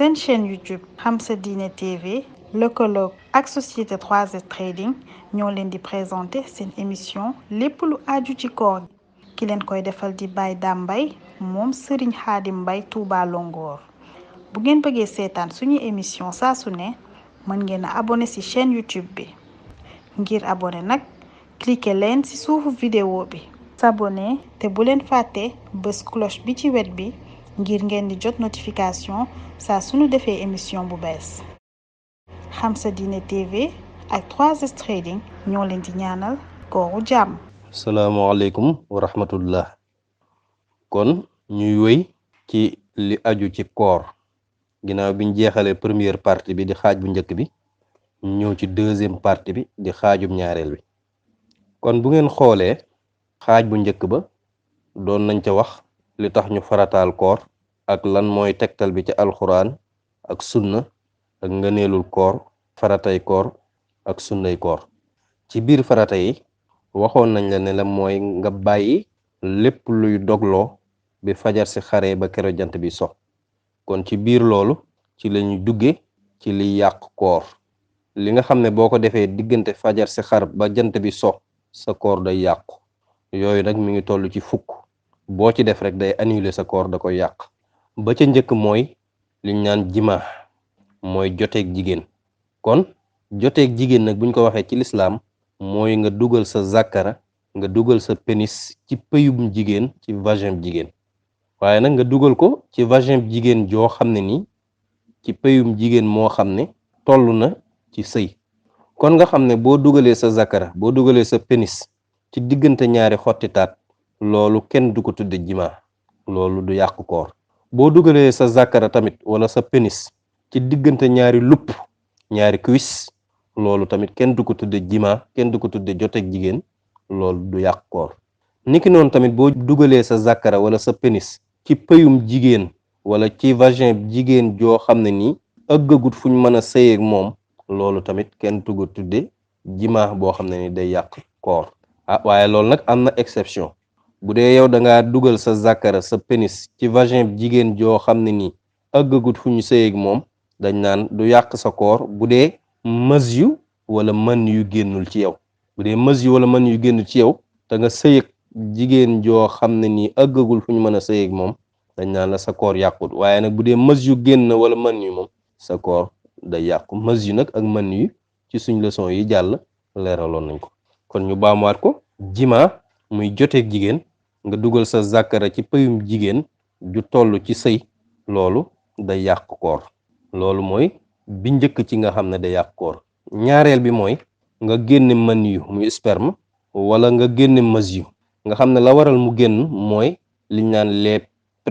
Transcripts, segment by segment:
seen chaîne YouTube Xam Sa Diine TV lëkkaloog ak société 3S Trading ñoo leen di présenter seen émission lépp lu aju ci koor ki leen koy defal di Baye Dame Mbaye moom Serigne Khadim Mbaye Touba Longoor bu ngeen bëggee seetaan suñu émission saa su ne mën ngeen a abonné ci chaîne YouTube bi ngir abonné nag cliquer leen ci suufu vidéo bi s'abonné te bu leen fàtte bës cloche bi ci wet bi ngir ngeen di jot notification saa suñu defee émission bu bees Xam Sa Diine TV ak 3S Trading ñoo leen di ñaanal kooru jàmm. salaamaaleykum wa rahmatullah. kon ñuy wéy ci li aju ci koor ginnaaw biñ jeexalee première partie bi di xaaj bu njëkk bi ñëw ci deuxième partie bi di xaajum ñaareel bi. kon bu ngeen xoolee xaaj bu njëkk ba doon nañ ca wax li tax ñu farataal koor ak lan mooy tegtal bi ci alxuraan ak sunna ak ngëneelul koor faratay koor ak sunnay koor. ci biir farata yi waxoon nañ la ne la mooy nga bàyyi lépp luy dogloo bi fajar si xaree ba kero jant bi so. kon ci biir loolu ci lañu dugge ci liy yàq koor li nga xam ne boo ko defee diggante fajar si xar ba jant bi so sa koor day yàqu yooyu nag mi ngi toll ci fukk boo ci def rek day annuler sa koor da koy yàq. ba ca njëkk mooy liñ naan jima mooy joteeg jigéen. kon joteeg jigéen nag buñ ko waxee ci lislaam mooy nga dugal sa zakara nga dugal sa pénis ci pëyum jigéen ci vagin jigéen waaye nag nga dugal ko ci vagin jigéen joo xam ne nii ci pëyum jigéen moo xam ne toll na ci sëy. kon nga xam ne boo dugalee sa zakara boo dugalee sa pénis ci diggante ñaari xottitaat loolu kenn du ko tudde jima loolu du yàq koor. boo dugalee sa zakara tamit wala sa pénis ci diggante ñaari lupp ñaari cuisse loolu tamit kenn du ko tudde jima kenn du ko tudde joteeg jigéen loolu du yàq koor. niki noonu tamit boo dugalee sa zakara wala sa pénis ci pëyum jigéen wala ci vagin jigéen joo xam ne nii ëggagut fuñ mën a sëyeeg moom loolu tamit kenn du ko tudde jima boo xam ne ni day yàq koor. waaye loolu nag am na exception. bu dee yow da ngaa dugal sa zakara sa pénis ci vagin jigéen joo xam ne nii ëggagut fu ñu sëyeeg moom dañ naan du yàq sa koor bu dee mës yu wala mën yu génnul ci yow. bu dee mës yu wala mën yu génnul ci yow te nga sëyeeg jigéen joo xam ne nii ëggagul fu ñu mën a sëyeeg moom dañ naan la sa koor yàqut. waaye nag bu dee mës yu génn wala mën yu moom sa koor day yàqu. mës yu nag ak mën yu ci suñ leçon yi jàll leeraloon nañ ko. kon ñu baamuwaat ko jima muy joteeg jigéen nga dugal sa zakara ci pëyum jigéen ju toll ci sëy loolu day yàq koor. loolu mooy bi njëkk ci nga xam ne day yàq koor. ñaareel bi mooy nga génne mën yu muy sperme wala nga génne mës yu nga xam ne la waral mu génn mooy liñ naan les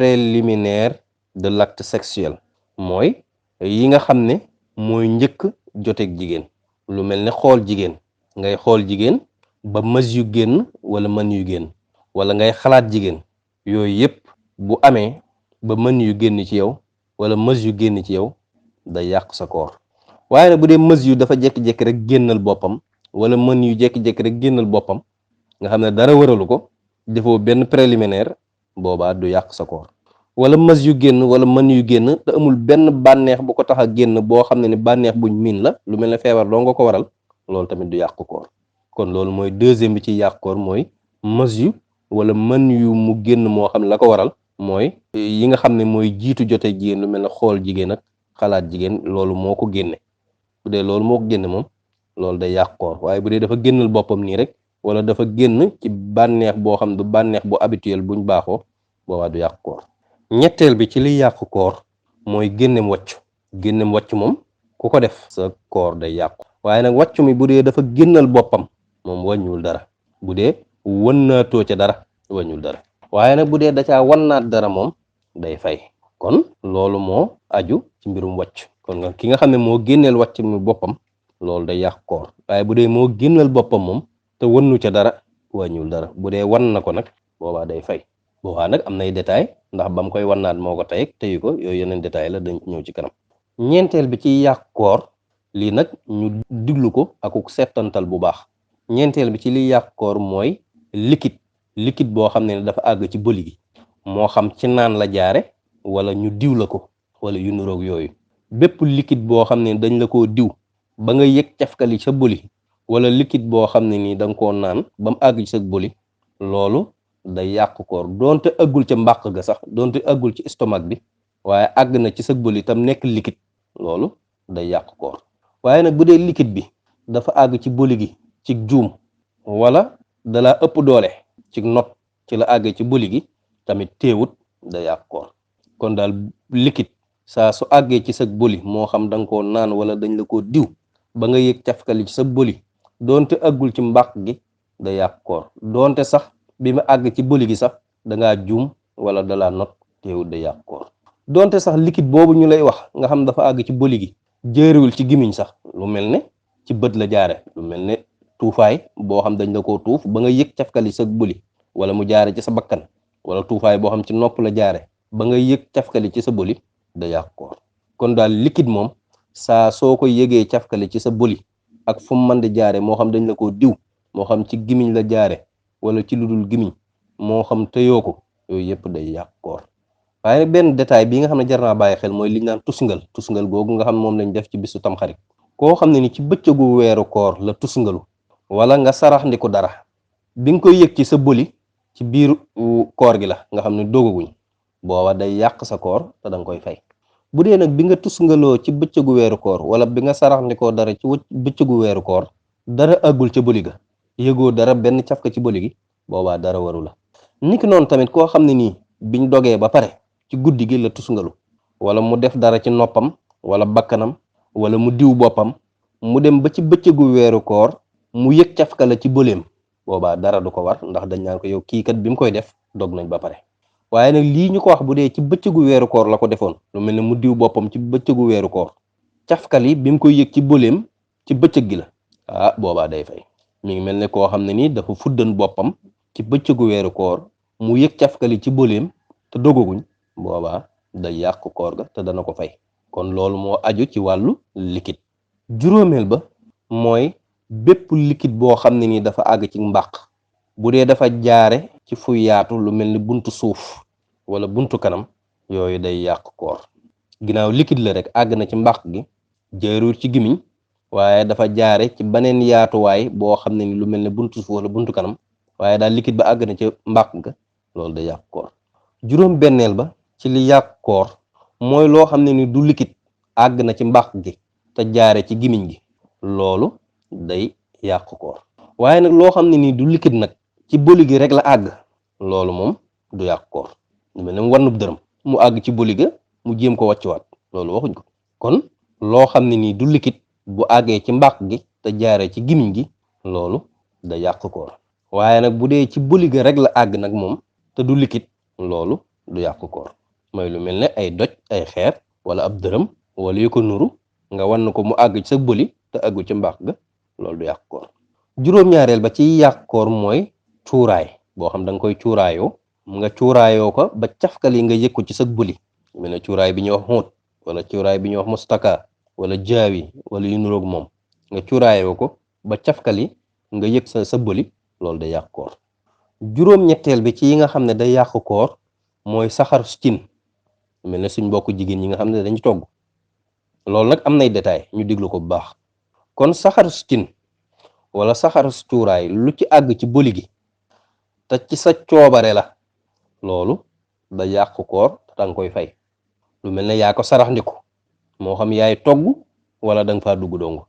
préliminaires de l'acte sexuel mooy yi nga xam ne mooy njëkk joteeg jigéen. lu mel ne xool jigéen ngay xool jigéen ba mës yu génn wala mën yu génn wala ngay xalaat jigéen yooyu yëpp bu amee ba mën yu génn ci yow wala mës yu génn ci yow day yàq sa koor. waaye nag bu dee mës yu dafa jékki-jékki rek génnal boppam wala mën yu jékki-jékki rek génnal boppam nga xam ne dara waralu ko defoo benn préliminaire boobaa du yàq sa koor. wala mës yu génn wala mën yu génn te amul benn bànneex bu ko tax a génn boo xam ne ni bànneex buñ miin la lu mel ne feebar doo nga ko waral loolu tamit du yàq koor. kon loolu mooy deuxième bi ci yàq koor mooy mës yu wala mën yu mu génn moo xam ne la ko waral mooy yi nga xam ne mooy jiitu jote jigéen lu mel ne xool jigéen ak xalaat jigéen loolu moo ko génne. bu dee loolu moo ko génne moom loolu day yàq koor. waaye bu dee dafa génnal boppam nii rek wala dafa génn ci bànneex boo xam du bànneex bu habituel buñ baaxoo boobaa du yàq koor. ñetteel bi ci liy yàq koor mooy génnem wàccu. génnem wàccu moom ku ko def sa koor day yàqu. waaye nag wàccu mi bu dee dafa génnal boppam moom wàññiwul dara. bu dee wënnaatoo ca dara wàññiwul dara. waaye nag bu dee da caa wannaat dara moom day fay. kon loolu moo aju ci mbirum wàcc. kon nga ki nga xam ne moo génneel wàcc mi boppam loolu day yàq koor. waaye bu dee moo génnal boppam moom te wannu ca dara wàññiwul dara. bu dee wan na ko nag boobaa day fay. boobaa nag am nay détail ndax ba mu koy wannaat moo ko tey teyu ko yooyu yeneen détail la dañ ñëw ci kanam. ñeenteel bi ci yàq koor lii nag ñu diglu ko akuk settantal bu baax. ñeenteel bi ci liy yàq koor mooy liquide boo xam ne dafa àgg ci bëli gi moo xam ci naan la jaare wala ñu diw la ko wala yu nuroog yooyu bépp liquide boo xam ne dañ la koo diw ba nga yëg cafkali sa boli wala liquide boo xam ne nii da nga koo naan ba mu àgg ci sa boli loolu day yàq koor doonte àggul ca mbàq ga sax doonte àggul ci estomac bi waaye àgg na ci sa boli tam nekk liquide loolu day yàq koor waaye nag bu dee liquide bi dafa àgg ci boli gi ci juum wala dalaa ëpp doole ci not ci la àggee ci boli gi tamit teewut day yàq koor kon daal liquide saa su àggee ci sa boli moo xam da nga koo naan wala dañ la koo diw ba nga yëg cafkali ci sa boli doonte àggul ci mbàq gi day yàq koor doonte sax bi ma àgg ci boli gi sax dangaa juum wala dalaa not teewut day yàq koor doonte sax liquide boobu ñu lay wax nga xam dafa àgg ci boli gi jéeriwul ci gimiñ sax lu mel ne ci bët la jaare lu mel ne tuufaay boo xam dañ la koo tuuf ba nga yëg cafkali sa boli wala mu jaare ci sa bakkan wala tuufaay boo xam ci nopp la jaare ba nga yëg cafkali ci sa boli da yàq koor kon daal liquide moom saa soo ko yëgee cafkali ci sa boli ak fu mu mën di jaare moo xam dañ la koo diw moo xam ci gimiñ la jaare wala ci lu dul gimiñ moo xam tëyoo ko yooyu yëpp day yàq koor waaye nag benn détail bi nga xam ne jar naa bàyyi xel mooy li ñu naan tusngal googu nga xam moom lañ def ci bisu tamxarit koo xam ne ni ci bëccëgu weeru koor la tusngalu wala nga sarax ndi ko dara bi nga koy yëg ci sa boli ci biir koor gi la nga xam ne dogaguñ booba day yàq sa koor te da nga koy fay bu dee nag bi nga tusngaloo ci bëccëgu weeru koor wala bi nga sarax ndi ko dara ci bëccëgu weeru koor dara àggul ca boli ga yëgoo dara benn cafka ci boli gi boobaa dara waru la niki noonu tamit koo xam ne nii biñ dogee ba pare ci guddi gi la tusngalu wala mu def dara ci noppam wala bakkanam wala mu diw boppam mu dem ba ci bëccëgu weeru koor mu yëg cafka la ci bëleem boobaa dara du ko war ndax dañ naan ko yow kii kat bi mu koy def dog nañ ba pare waaye nag lii ñu ko wax bu dee ci bëccëgu weeru koor la ko defoon lu mel ne mu diw boppam ci bëccëgu weeru koor cafkali bi mu koy yëg ci bëleem ci bëccëg gi la boobaa day fay mi ngi mel ne koo xam ne nii dafa fuddan boppam ci bëccëgu weeru koor mu yëg cafkali ci bëleem te dogaguñ boobaa day yàq koor ga te dana ko fay kon loolu moo aju ci wàllu liquide juróomeel ba mooy bépp liquide boo xam ne nii dafa àgg ci mbàq bu dee dafa jaare ci fu yaatu lu mel ni buntu suuf wala buntu kanam yooyu day yàq koor ginnaaw liquide la rek àgg na ci mbàq gi jaaruwul ci gimiñ waaye dafa jaare ci beneen yaatuwaay boo xam ne ni lu mel ne buntu suuf wala buntu kanam waaye daal liquide ba àgg na ci mbàq ga loolu day yàq koor juróom benneel ba ci li yàq koor mooy loo xam ne ni du liquide àgg na ci mbàq gi te jaare ci gimiñ gi loolu day yàq koor waaye nag loo xam ne nii du liquide nag ci boli gi rek la àgg loolu moom du yàq koor lu mel ne mu wannub dërëm mu àgg ci boli ga mu jéem ko wàccuwaat loolu waxuñ ko kon loo xam ne nii du liquide bu àggee ci mbàq gi te jaare ci gimiñ gi loolu da yàq koor waaye nag bu dee ci boli ga rek la àgg nag moom te du liquide loolu du yàq koor mooy lu mel ne ay doj ay xeer wala ab dërëm wala yu ko nuru nga wann ko mu àgg ci sa boli te àggu ci mbàq ga loolu du yàq koor juróom-ñaareel ba ci yàq koor mooy cuuraay boo xam da nga koy cuuraayoo nga cuuraayoo ko ba cafkali nga yëg ko ci sa boli mel ne cuuraay bi ñuy wax xóot wala cuuraay bi ñuy wax mustaka wala jaawi wala yu nuroog moom nga cuuraayoo ko ba cafkali nga yëg sa boli loolu day yàq koor juróom-ñetteel bi ci yi nga xam ne day yàq koor mooy saxar cin mel ne suñ mbokk jigéen ñi nga xam ne dañu togg loolu nag am nay détail ñu diglu ko bu baax kon saxar cin wala saxar cuuraay lu ci àgg ci boli gi te ci sa coobare la loolu da yàq koor te danga koy fay lu mel ne yaa ko sarax ndiku moo xam yaay togg wala danga faa dugg dong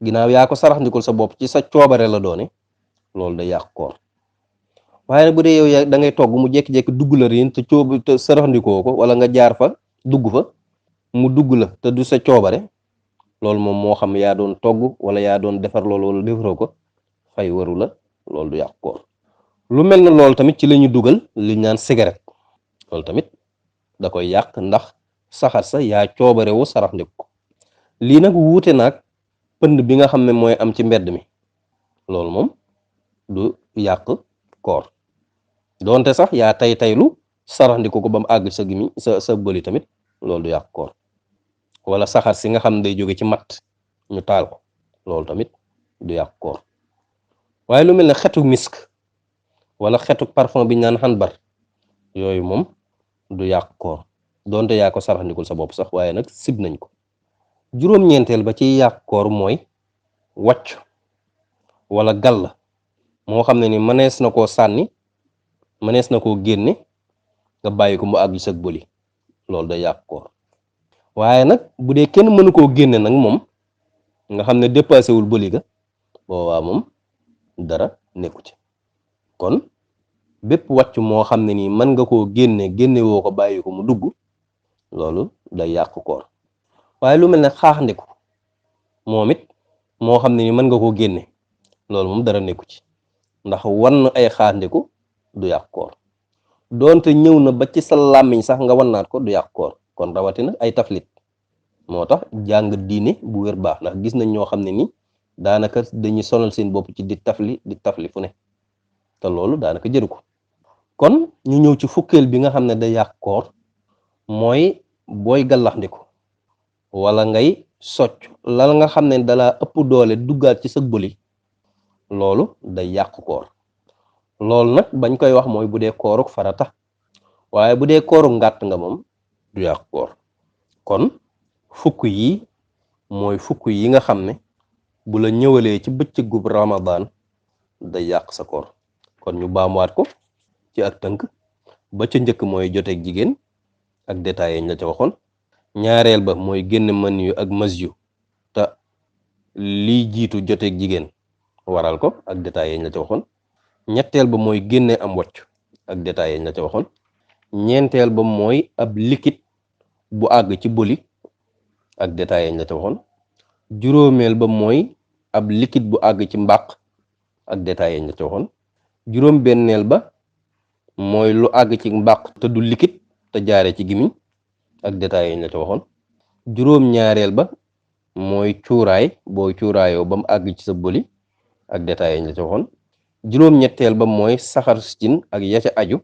ginnaaw yaa ko sarax ndikul sa bopp ci sa coobare la doone loolu da yàq koor waaye nag bu dee yow da ngay togg mu jékki-jékki dugg la riin te sarax ndikoo ko wala nga jaar fa dugg fa mu dugg la te du sa coobare loolu moom moo xam yaa doon togg wala yaa doon defar loolu wala defaroo ko fay waru la loolu du yàq koor lu mel ne loolu tamit ci la ñu dugal li ñu naan cigarette loolu tamit da koy yàq ndax saxar sa yaa coobare wu sarax ndik ko lii nag wuute naag pënd bi nga xam ne mooy am ci mbedd mi loolu moom du yàq koor doonte sax yaa taylu sarax ndiku ko ba mu àgg sa gimi sa bëli tamit loolu du yàq koor wala saxar si nga xam ne day jóge ci matt ñu taal ko loolu tamit du yàq koor waaye lu mel ne xetu misk wala xetu parfum bi ñu naan xanbar yooyu moom du yàq koor donte yaa ko saraxndikul sa bopp sax waaye nag sib nañ ko. juróom-ñeenteel ba ci yàq koor mooy wàcc wala gàll moo xam ne ni mënees na koo sànni mënees na koo génne nga bàyyi ko mu àgg ci sa bëli loolu day yàq koor waaye nag bu dee kenn mënu koo génne nag moom nga xam ne dépassé wul bëli ga boobaa moom dara nekku ci. kon bépp wàcc moo xam ne nii mën nga koo génne woo ko bàyyi ko mu dugg loolu day yàq koor waaye lu mel ne xaaxndiku moom it moo xam ne ni mën nga koo génne loolu moom dara nekku ci ndax wan ay xaaxndiku du yàq koor doonte ñëw na ba ci sa làmmiñ sax nga wannaat ko du yàq koor kon rawatina ay taflit moo tax jàng diine bu wér baax ndax gis nañ ñoo xam ne ni daanaka dañuy sonal seen bopp ci di tafli fu ne te loolu daanaka jëru ko. kon ñu ñëw ci fukkeel bi nga xam ne day yàq koor mooy booy gallaxndiku wala ngay socc lal nga xam ne dalaa ëpp doole duggaat ci sa bëli loolu day yàq koor loolu nag bañ koy wax mooy bu dee kooruk farata waaye bu dee kooruk ngàtt nga moom du yàq koor. kon fukk yi mooy fukk yi nga xam ne bu la ñëwalee ci bëccëgub Ramadan day yàq sa koor. kon ñu baamuwaat ko ci ak tënk ba ca njëkk mooy joteeg jigéen ak détails yi ñu la ca waxoon. ñaareel ba mooy génn mën yu ak mas yu te lii jiitu joteeg jigéen waral ko ak détails yi ñu la ca waxoon. ñetteel ba mooy génne am wocc ak détails yi ñu la ca waxoon. ñeenteel ba mooy ab liquide bu àgg ci bëli ak détails yi ñu la ca waxoon. juróomeel ba mooy ab liquide bu àgg ci mbàq ak détails yi ñu la ca waxoon. juróom benneel ba mooy lu àgg ci mbàq te du liquide te jaare ci gimiñ ak détails yi ñu la ca waxoon. juróom ñaareel ba mooy cuuraay booy cuuraayoo ba mu àgg ci sa bëli ak détails yi ñu la ca waxoon. juróom ñetteel ba mooy saxar cin ak ya ca aju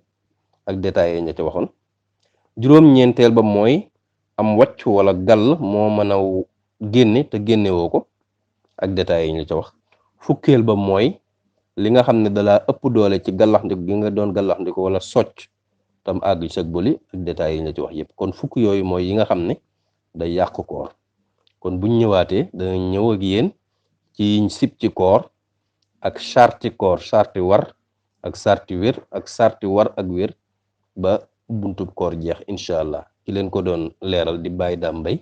ak détails yi ñu la ca waxoon. juróom ñeenteel ba mooy am wàcc wala gàll moo mën a génne te génnewoo ko ak détails yi ñu la ca wax. fukkeel ba mooy li nga xam ne dalaa ëpp doole ci gallaxndiku gi nga doon gallaxndiku wala socc tam àgg ci sa bëli ak détails yi ñu la ci wax yépp. kon fukk yooyu mooy yi nga xam ne day yàq koor. kon buñ ñëwaatee dana ñëw ak yéen ci sib ci koor ak sarti koor, sarti war ak sarti wér ak sarti war ak wér ba buntub koor jeex incha allah. ki leen ko doon leeral di Baye Dame Mbaye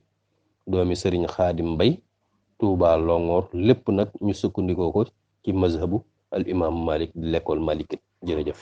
doomi Sëriñ Xaadim Mbay Tuubaa Longoor lépp nag ñu sukkandikoo ko ci mazhabu al imam Malik di l'école malikite. jërëjëf.